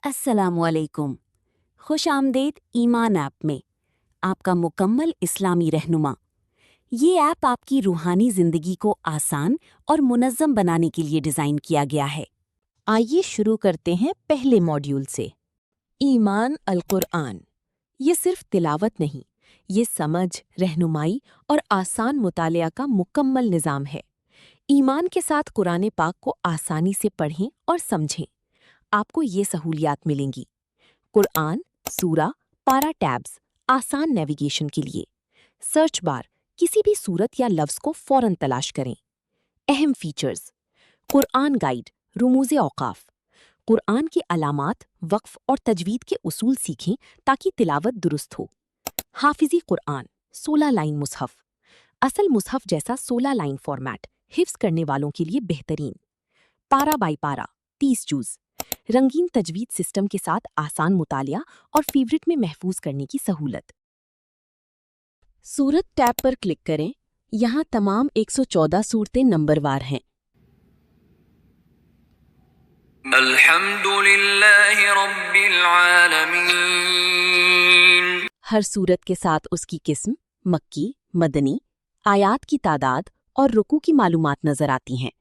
अस्सलामुअलैकुम। खुश आमदेद ईमान ऐप में आपका मुकम्मल इस्लामी रहनुमा। ये ऐप आपकी रूहानी ज़िंदगी को आसान और मुनज़्ज़म बनाने के लिए डिज़ाइन किया गया है। आइए शुरू करते हैं पहले मॉड्यूल से। ईमान अल कुरआन। ये सिर्फ तिलावत नहीं, ये समझ, रहनुमाई और आसान मुतालिया का मुकम्मल निज़ाम है। ईमान के साथ कुरान पाक को आसानी से पढ़ें और समझें। आपको ये सहूलियात मिलेंगी: कुरान, सूरा, पारा टैब्स, आसान नेविगेशन के लिए। सर्च बार, किसी भी सूरत या लफ्ज़ को फ़ौरन तलाश करें। अहम फीचर्स: कुरान गाइड, रुमूज़े औक़ाफ़, कुरान की अलामात, वक्फ़ और तजवीद के उसूल सीखें ताकि तिलावत दुरुस्त हो। हाफिज़ी कुरान, 16 लाइन मुसहफ़, असल मुसहफ़ जैसा 16 लाइन फॉर्मेट, हिफ्ज़ करने वालों के लिए बेहतरीन। पारा बाई पारा, 30 जूज़, रंगीन तजवीद सिस्टम के साथ आसान मुतालिया और फेवरेट में महफूज करने की सहूलत। सूरत टैब पर क्लिक करें। यहाँ तमाम 114 सूरतें नंबरवार हैं। अल्हम्दुलिल्लाहि रब्बिल आलमीन। हर सूरत के साथ उसकी किस्म, मक्की, मदनी, आयात की तादाद और रुकू की मालूमात नजर आती हैं।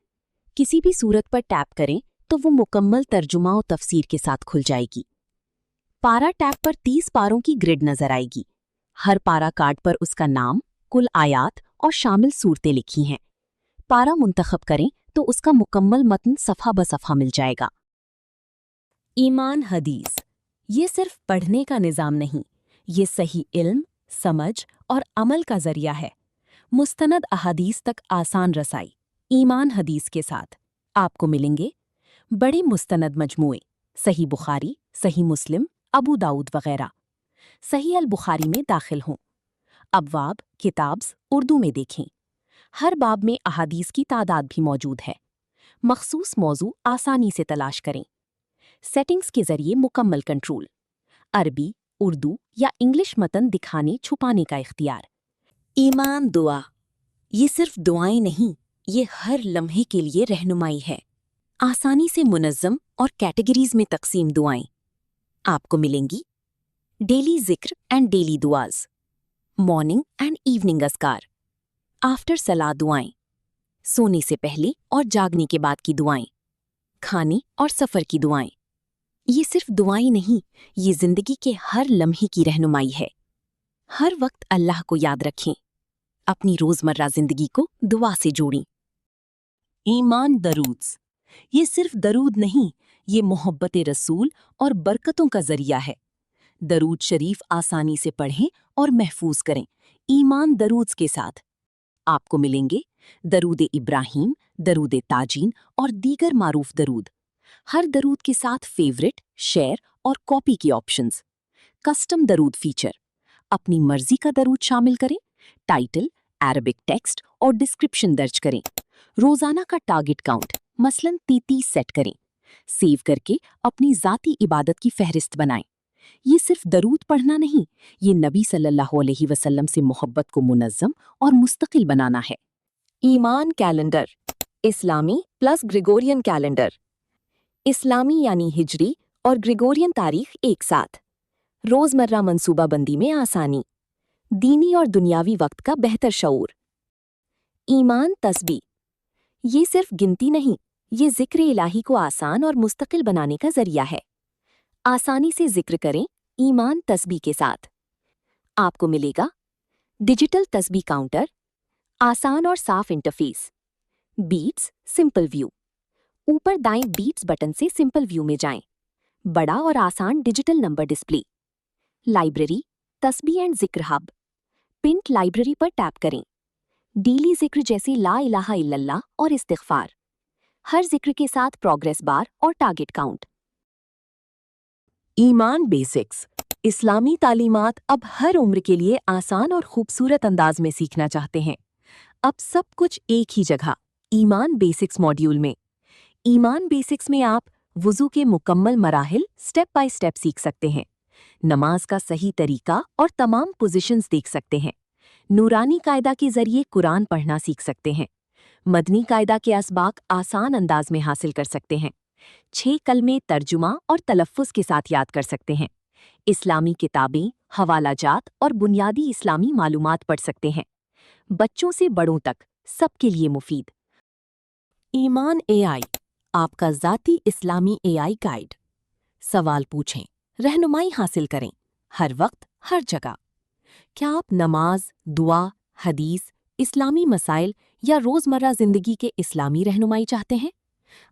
किसी भी सूरत पर टैप करें तो वो मुकम्मल तर्जुमा और तफसीर के साथ खुल जाएगी। पारा टैब पर 30 पारों की ग्रिड नजर आएगी। हर पारा कार्ड पर उसका नाम, कुल आयात और शामिल सूरतें लिखी हैं। पारा मुंतखब करें तो उसका मुकम्मल मतन सफ़ा ब सफ़ा मिल जाएगा। ईमान हदीस। ये सिर्फ पढ़ने का निज़ाम नहीं, ये सही इल्म, समझ और अमल का जरिया है। मुस्तनद अहादीस तक आसान रसाई। ईमान हदीस के साथ आपको मिलेंगे बड़े मुस्तनद मजमूए, सही बुखारी, सही मुस्लिम, अबू दाऊद वगैरह। सही अल बुखारी में दाखिल हों। अबवाब, किताब्स उर्दू में देखें। हर बाब में अहादीस की तादाद भी मौजूद है। मखसूस मौजू आसानी से तलाश करें। सेटिंग्स के जरिए मुकम्मल कंट्रोल। अरबी, उर्दू या इंग्लिश मतन दिखाने छुपाने का इख्तियार। ईमान दुआ। ये सिर्फ दुआएं नहीं, ये हर लम्हे के लिए रहनुमाई है। आसानी से मुनज़्ज़म और कैटेगरीज में तकसीम दुआएं आपको मिलेंगी। डेली जिक्र एंड डेली दुआज, मॉर्निंग एंड इवनिंग अज़कार, आफ्टर सलाह दुआएं, सोने से पहले और जागने के बाद की दुआएं, खाने और सफ़र की दुआएं। ये सिर्फ दुआएं नहीं, ये ज़िंदगी के हर लम्हे की रहनुमाई है। हर वक्त अल्लाह को याद रखें। अपनी रोज़मर्रा ज़िंदगी को दुआ से जोड़ें। ईमान दरूद्स। ये सिर्फ दरूद नहीं, ये मोहब्बत रसूल और बरकतों का जरिया है। दरूद शरीफ आसानी से पढ़ें और महफूज करें। ईमान दरूद्स के साथ आपको मिलेंगे दरूद इब्राहीम, दरूद ताजीन और दीगर मारूफ दरूद। हर दरूद के साथ फेवरेट, शेयर और कॉपी की ऑप्शंस। कस्टम दरूद फीचर, अपनी मर्जी का दरूद शामिल करें। टाइटल, अरबिक टेक्स्ट और डिस्क्रिप्शन दर्ज करें। रोजाना का टारगेट काउंट मसलन 33 सेट करें। सेव करके अपनी ज़ाती इबादत की फहरिस्त बनाएं। ये सिर्फ दरूद पढ़ना नहीं, ये नबी सल्लल्लाहु अलैहि वसल्लम से मोहब्बत को मुनज़्ज़म और मुस्तकिल बनाना है। ईमान कैलेंडर। इस्लामी प्लस ग्रेगोरियन कैलेंडर। इस्लामी यानी हिजरी और ग्रेगोरियन तारीख एक साथ। रोज़मर्रा मंसूबाबंदी में आसानी। दीनी और दुनियावी वक्त का बेहतर शऊर। ईमान तस्बीह। ये सिर्फ गिनती नहीं, ये ज़िक्र इलाही को आसान और मुस्तकिल बनाने का जरिया है। आसानी से जिक्र करें ईमान तस्बीह के साथ। आपको मिलेगा डिजिटल तस्बीह काउंटर, आसान और साफ इंटरफेस, बीट्स सिंपल व्यू। ऊपर दाएं बीट्स बटन से सिंपल व्यू में जाएं। बड़ा और आसान डिजिटल नंबर डिस्प्ले। लाइब्रेरी, तस्बीह एंड जिक्र हब। पिंट लाइब्रेरी पर टैप करें। डेली जिक्र जैसे ला इलाहा इल्लल्लाह और इस्तिग़फ़ार। हर जिक्र के साथ प्रोग्रेस बार और टारगेट काउंट। ईमान बेसिक्स। इस्लामी तालीमात अब हर उम्र के लिए आसान और खूबसूरत अंदाज में सीखना चाहते हैं। अब सब कुछ एक ही जगह, ईमान बेसिक्स मॉड्यूल में। ईमान बेसिक्स में आप वुज़ू के मुकम्मल मराहिल स्टेप बाय स्टेप सीख सकते हैं। नमाज का सही तरीका और तमाम पोजीशंस देख सकते हैं। नूरानी कायदा के जरिए कुरान पढ़ना सीख सकते हैं। मदनी कायदा के असबाक आसान अंदाज में हासिल कर सकते हैं। 6 कलमे तर्जुमा और तलफ़्फ़ुज़ के साथ याद कर सकते हैं। इस्लामी किताबें, हवाला जात और बुनियादी इस्लामी मालूमात पढ़ सकते हैं। बच्चों से बड़ों तक सबके लिए मुफीद। ईमान एआई, आपका ज़ाती इस्लामी एआई गाइड। सवाल पूछें, रहनुमाई हासिल करें, हर वक्त हर जगह। क्या आप नमाज, दुआ, हदीस, इस्लामी मसाइल या रोज़मर्रा ज़िंदगी के इस्लामी रहनुमाई चाहते हैं?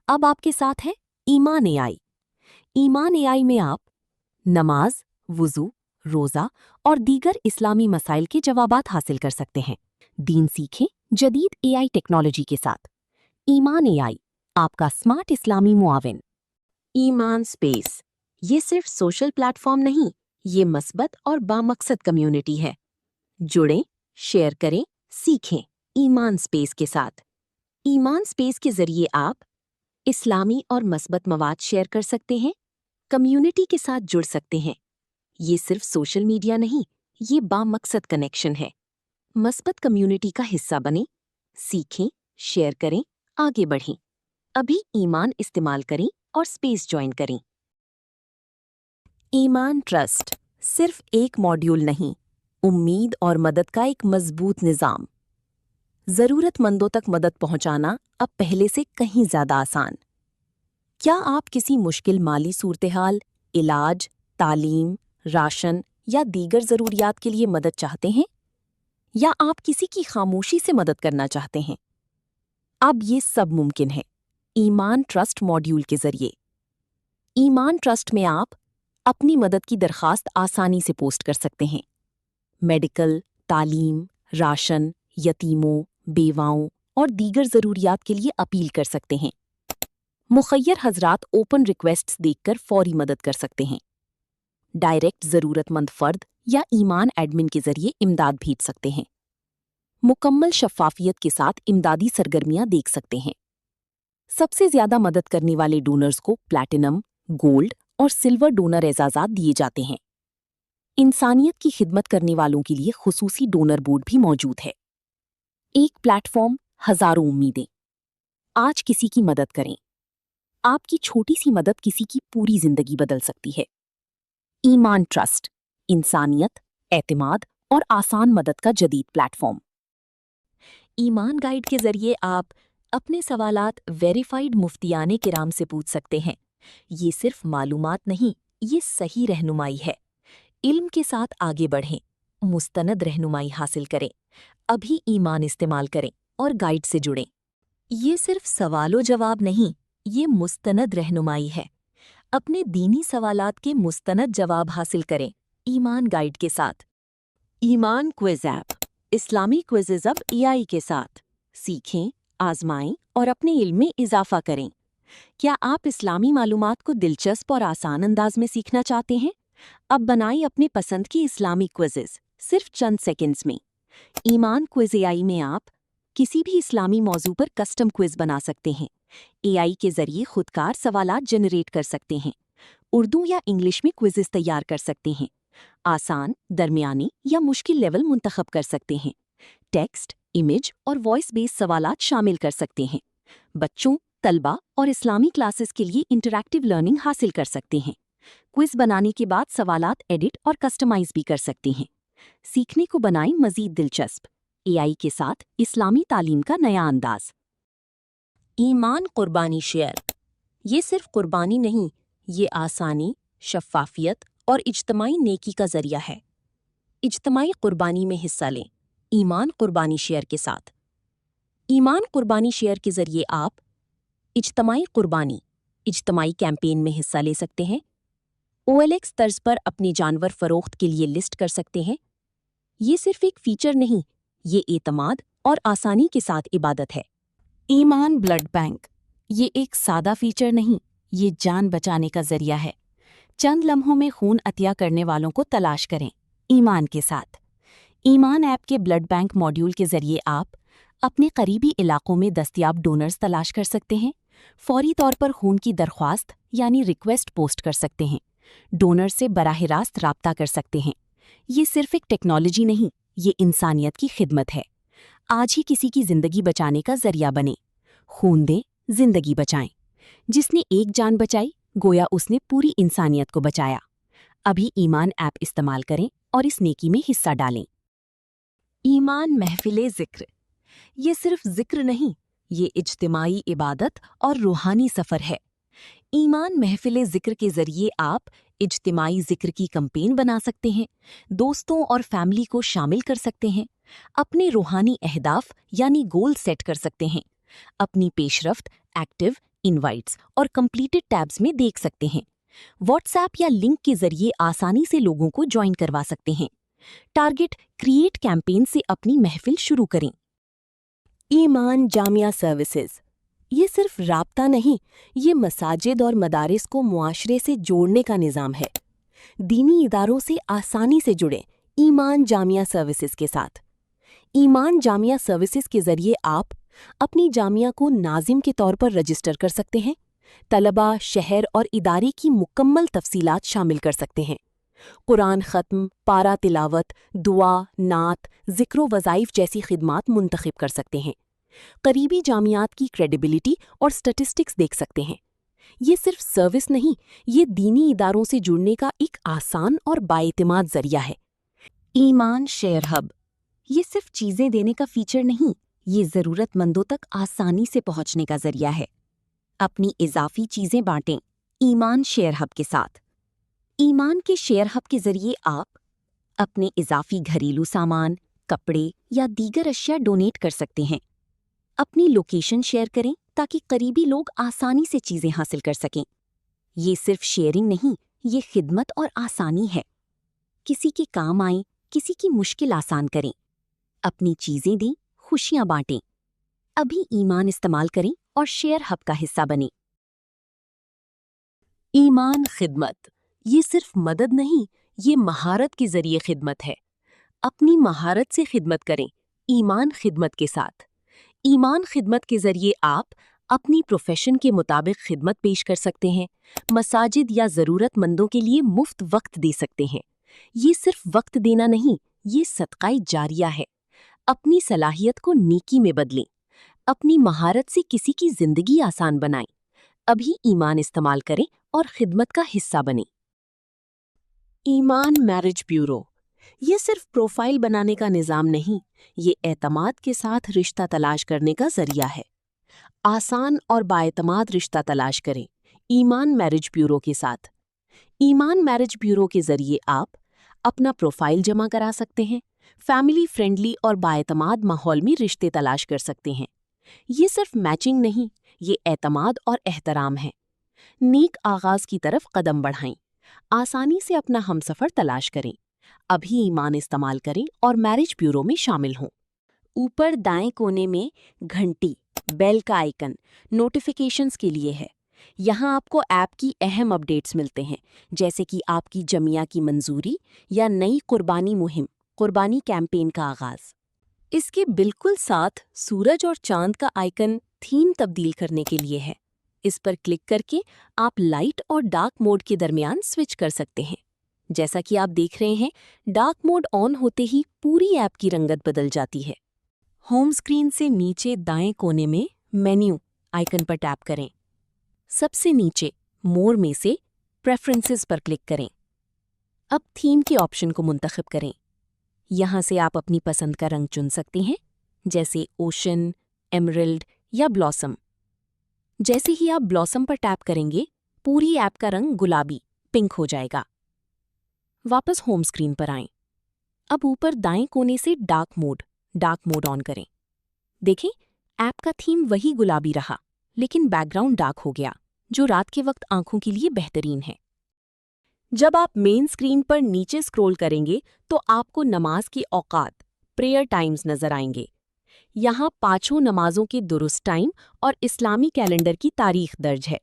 अब आपके साथ है ईमान एआई। ईमान एआई में आप नमाज, वुज़ू, रोज़ा और दीगर इस्लामी मसाइल के जवाबात हासिल कर सकते हैं। दीन सीखें जदीद एआई टेक्नोलॉजी के साथ। ईमान एआई, आपका स्मार्ट इस्लामी मुआविन। ईमान स्पेस, ये सिर्फ सोशल प्लेटफॉर्म नहीं, ये मस्बत और बामकसद कम्युनिटी है। जुड़ें, शेयर करें, सीखें ईमान स्पेस के साथ। ईमान स्पेस के जरिए आप इस्लामी और मस्बत मवाद शेयर कर सकते हैं, कम्युनिटी के साथ जुड़ सकते हैं। ये सिर्फ सोशल मीडिया नहीं, ये बामकसद कनेक्शन है। मस्बत कम्युनिटी का हिस्सा बनें, सीखें, शेयर करें, आगे बढ़ें। अभी ईमान इस्तेमाल करें और स्पेस ज्वाइन करें। ईमान ट्रस्ट सिर्फ एक मॉड्यूल नहीं, उम्मीद और मदद का एक मजबूत निज़ाम। ज़रूरतमंदों तक मदद पहुंचाना अब पहले से कहीं ज़्यादा आसान। क्या आप किसी मुश्किल माली सूरत-ए-हाल, इलाज, तालीम, राशन या दीगर ज़रूरियात के लिए मदद चाहते हैं? या आप किसी की खामोशी से मदद करना चाहते हैं? अब ये सब मुमकिन है ईमान ट्रस्ट मॉड्यूल के जरिए। ईमान ट्रस्ट में आप अपनी मदद की दरखास्त आसानी से पोस्ट कर सकते हैं। मेडिकल, तालीम, राशन, यतीमों, बेवाओं और दीगर ज़रूरियात के लिए अपील कर सकते हैं। मुखय्यर हजरात ओपन रिक्वेस्ट्स देखकर फौरी मदद कर सकते हैं। डायरेक्ट ज़रूरतमंद फ़र्द या ईमान एडमिन के जरिए इमदाद भेज सकते हैं। मुकम्मल शफ़ाफियत के साथ इमदादी सरगर्मियां देख सकते हैं। सबसे ज़्यादा मदद करने वाले डोनर्स को प्लैटिनम, गोल्ड और सिल्वर डोनर एजाज़ात दिए जाते हैं। इंसानियत की खिदमत करने वालों के लिए खुसूसी डोनर बोर्ड भी मौजूद है। एक प्लेटफॉर्म, हज़ारों उम्मीदें। आज किसी की मदद करें। आपकी छोटी सी मदद किसी की पूरी जिंदगी बदल सकती है। ईमान ट्रस्ट, इंसानियत, एतमाद और आसान मदद का जदीद प्लेटफॉर्म। ईमान गाइड के जरिए आप अपने सवालात वेरीफाइड मुफ्तियाने किराम से पूछ सकते हैं। ये सिर्फ मालूमात नहीं, ये सही रहनुमाई है। इल्म के साथ आगे बढ़ें, मुस्तनद रहनुमाई हासिल करें। अभी ईमान इस्तेमाल करें और गाइड से जुड़ें। ये सिर्फ सवालो जवाब नहीं, ये मुस्तनद रहनुमाई है। अपने दीनी सवालात के मुस्तनद जवाब हासिल करें ईमान गाइड के साथ। ईमान क्विज ऐप, इस्लामी क्विज़ेज़ अब एआई के साथ। सीखें, आजमाएं और अपने इल्म में इजाफा करें। क्या आप इस्लामी मालूमात को दिलचस्प और आसान अंदाज में सीखना चाहते हैं? अब बनाएं अपने पसंद की इस्लामी क्विज़ेज़ सिर्फ चंद सेकंड्स में। ईमान क्विज एआई में आप किसी भी इस्लामी मौजू पर कस्टम क्विज बना सकते हैं। एआई के जरिए खुदकार सवालात जनरेट कर सकते हैं। उर्दू या इंग्लिश में क्विज़ेस तैयार कर सकते हैं। आसान, दरमियानी या मुश्किल लेवल मुंतखब कर सकते हैं। टेक्स्ट, इमेज और वॉइस बेस्ड सवालात शामिल कर सकते हैं। बच्चों, तलबा और इस्लामी क्लासेस के लिए इंटरैक्टिव लर्निंग हासिल कर सकते हैं। क्विज बनाने के बाद सवालात एडिट और कस्टमाइज भी कर सकते हैं। सीखने को बनाएं मजीद दिलचस्प। एआई के साथ इस्लामी तालीम का नया अंदाज। ईमान कुर्बानी शेयर, ये सिर्फ कुर्बानी नहीं, ये आसानी, शफ़ाफियत और इज्तमाई नेकी का जरिया है। इज्तमाई कुर्बानी में हिस्सा लें ईमान कुर्बानी शेयर के साथ। ईमान कुर्बानी शेयर के जरिए आप इज्तमाई कुर्बानी, इज्तमाई कैंपेन में हिस्सा ले सकते हैं। OLX तर्ज पर अपने जानवर फरोख्त के लिए लिस्ट कर सकते हैं। ये सिर्फ एक फीचर नहीं, ये एतमाद और आसानी के साथ इबादत है। ईमान ब्लड बैंक, ये एक सादा फीचर नहीं, ये जान बचाने का जरिया है। चंद लम्हों में खून अतिया करने वालों को तलाश करें ईमान के साथ। ईमान ऐप के ब्लड बैंक मॉड्यूल के जरिए आप अपने करीबी इलाकों में दस्तयाब डोनर्स तलाश कर सकते हैं। फौरी तौर पर खून की दरख्वास्त यानी रिक्वेस्ट पोस्ट कर सकते हैं। डोनर से बराह रास्त राब्ता कर सकते हैं। ये सिर्फ एक टेक्नोलॉजी नहीं, ये इंसानियत की खिदमत है। आज ही किसी की जिंदगी बचाने का जरिया बने। खून दें, जिंदगी बचाएं। जिसने एक जान बचाई गोया उसने पूरी इंसानियत को बचाया। अभी ईमान ऐप इस्तेमाल करें और इस नेकी में हिस्सा डालें। ईमान महफिले ज़िक्र। ये सिर्फ ज़िक्र नहीं, ये इज्तिमाई इबादत और रूहानी सफ़र है। ईमान महफिले ज़िक्र के ज़रिए आप इज्तिमाई ज़िक्र की कैंपेन बना सकते हैं, दोस्तों और फैमिली को शामिल कर सकते हैं, अपने रूहानी अहदाफ यानी गोल सेट कर सकते हैं, अपनी पेशरफ्त एक्टिव, इनवाइट्स और कंप्लीटेड टैब्स में देख सकते हैं। व्हाट्सएप या लिंक के ज़रिए आसानी से लोगों को ज्वाइन करवा सकते हैं। टारगेट क्रिएट कैंपेन से अपनी महफिल शुरू करें। ईमान जामिया सर्विसेज। ये सिर्फ राब्ता नहीं, ये मसाजिद और मदारिस को मुआशरे से जोड़ने का निज़ाम है। दीनी इदारों से आसानी से जुड़ें ईमान जामिया सर्विसेज के साथ। ईमान जामिया सर्विसेज के ज़रिए आप अपनी जामिया को नाजिम के तौर पर रजिस्टर कर सकते हैं, तलबा, शहर और इदारे की मुकम्मल तफसीलात शामिल कर सकते हैं, कुरान ख़त्म, पारा तिलावत, दुआ, नात, ज़िक्र वज़ाइफ जैसी खिदमात मुंतखब कर सकते हैं, करीबी जामियात की क्रेडिबिलिटी और स्टैटिस्टिक्स देख सकते हैं। ये सिर्फ सर्विस नहीं, ये दीनी इदारों से जुड़ने का एक आसान और बाएतिमाद ज़रिया है। ईमान शेयर हब। ये सिर्फ चीज़ें देने का फीचर नहीं, ये ज़रूरतमंदों तक आसानी से पहुंचने का ज़रिया है। अपनी इजाफी चीज़ें बांटें ईमान शेयर हब के साथ। ईमान के शेयर हब के ज़रिए आप अपने इजाफी घरेलू सामान, कपड़े या दीगर अशिया डोनेट कर सकते हैं। अपनी लोकेशन शेयर करें ताकि करीबी लोग आसानी से चीज़ें हासिल कर सकें। ये सिर्फ शेयरिंग नहीं, ये खिदमत और आसानी है। किसी के काम आएं, किसी की मुश्किल आसान करें। अपनी चीज़ें दें, खुशियां बांटें। अभी ईमान इस्तेमाल करें और शेयर हब का हिस्सा बनें। ईमान खिदमत। ये सिर्फ मदद नहीं, ये महारत के ज़रिए खिदमत है। अपनी महारत से खिदमत करें ईमान खिदमत के साथ। ईमान खिदमत के ज़रिए आप अपनी प्रोफेशन के मुताबिक खिदमत पेश कर सकते हैं, मसाजिद या ज़रूरतमंदों के लिए मुफ्त वक्त दे सकते हैं। ये सिर्फ वक्त देना नहीं, ये सदक़ाए जारिया है। अपनी सलाहियत को नेकी में बदलें, अपनी महारत से किसी की ज़िंदगी आसान बनाएं। अभी ईमान इस्तेमाल करें और खिदमत का हिस्सा बनें। ईमान मैरिज ब्यूरो। ये सिर्फ प्रोफाइल बनाने का निज़ाम नहीं, ये एतमाद के साथ रिश्ता तलाश करने का ज़रिया है। आसान और बाएतमाद रिश्ता तलाश करें ईमान मैरिज ब्यूरो के साथ। ईमान मैरिज ब्यूरो के ज़रिए आप अपना प्रोफाइल जमा करा सकते हैं, फैमिली फ्रेंडली और बाएतमाद माहौल में रिश्ते तलाश कर सकते हैं। ये सिर्फ मैचिंग नहीं, ये एतमाद और एहतराम है। नेक आगाज़ की तरफ कदम बढ़ाएं, आसानी से अपना हमसफ़र तलाश करें। अभी ईमान इस्तेमाल करें और मैरिज ब्यूरो में शामिल हों। ऊपर दाएं कोने में घंटी, बेल का आइकन नोटिफिकेशंस के लिए है। यहाँ आपको ऐप की अहम अपडेट्स मिलते हैं, जैसे कि आपकी जमिया की मंजूरी या नई कुर्बानी मुहिम, कुर्बानी कैंपेन का आगाज़। इसके बिल्कुल साथ सूरज और चांद का आइकन थीम तब्दील करने के लिए है। इस पर क्लिक करके आप लाइट और डार्क मोड के दरमियान स्विच कर सकते हैं। जैसा कि आप देख रहे हैं, डार्क मोड ऑन होते ही पूरी ऐप की रंगत बदल जाती है। होम स्क्रीन से नीचे दाएं कोने में मेन्यू आइकन पर टैप करें। सबसे नीचे मोर में से प्रेफरेंसेस पर क्लिक करें। अब थीम के ऑप्शन को मुंतखब करें। यहाँ से आप अपनी पसंद का रंग चुन सकते हैं, जैसे ओशन, एमरल्ड या ब्लॉसम। जैसे ही आप ब्लॉसम पर टैप करेंगे, पूरी ऐप का रंग गुलाबी, पिंक हो जाएगा। वापस होम स्क्रीन पर आएं। अब ऊपर दाएं कोने से डार्क मोड ऑन करें। देखें, ऐप का थीम वही गुलाबी रहा, लेकिन बैकग्राउंड डार्क हो गया, जो रात के वक्त आंखों के लिए बेहतरीन है। जब आप मेन स्क्रीन पर नीचे स्क्रॉल करेंगे तो आपको नमाज के औकात, प्रेयर टाइम्स नजर आएंगे। यहाँ 5 नमाजों के दुरुस्त टाइम और इस्लामी कैलेंडर की तारीख दर्ज है।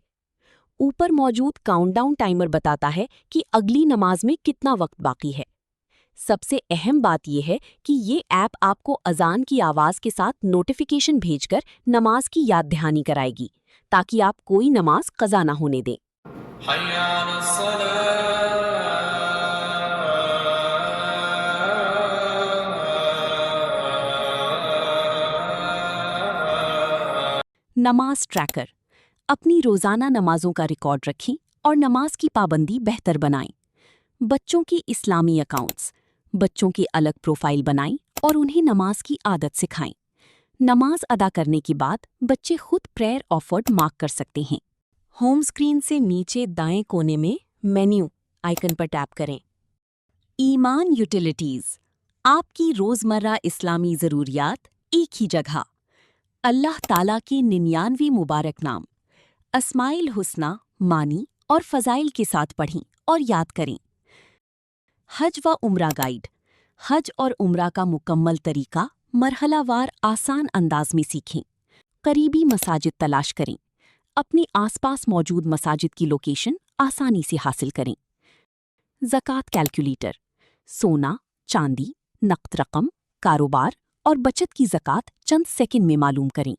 ऊपर मौजूद काउंटडाउन टाइमर बताता है कि अगली नमाज में कितना वक्त बाकी है। सबसे अहम बात यह है कि ये ऐप आपको अजान की आवाज़ के साथ नोटिफिकेशन भेजकर नमाज की याद दहानी कराएगी, ताकि आप कोई नमाज क़ज़ा ना होने दें। हय्या अलस्सलाह। नमाज ट्रैकर। اپنی روزانہ نمازوں کا ریکارڈ رکھیں اور نماز کی پابندی بہتر بنائیں۔ بچوں کی اسلامی اکاؤنٹس، بچوں کی الگ پروفائل بنائیں اور انہیں نماز کی عادت سکھائیں۔ نماز ادا کرنے کے بعد بچے خود پریئر آفرڈ مارک کر سکتے ہیں۔ ہوم اسکرین سے نیچے دائیں کونے میں مینیو آئیکن پر ٹیپ کریں۔ ایمان یوٹیلیٹیز، آپ کی روزمرہ اسلامی ضروریات ایک ہی جگہ۔ اللہ تعالیٰ کے 99 مبارک نام، اسماء الحسنی، معنی اور فضائل کے ساتھ پڑھیں اور یاد کریں۔ حج و عمرہ گائیڈ، حج اور عمرہ کا مکمل طریقہ مرحلہ وار آسان انداز میں سیکھیں۔ قریبی مساجد تلاش کریں، اپنے آس پاس موجود مساجد کی لوکیشن آسانی سے حاصل کریں۔ زکوٰۃ کیلکولیٹر، سونا، چاندی، نقد رقم، کاروبار اور بچت کی زکوٰۃ چند سیکنڈ میں معلوم کریں۔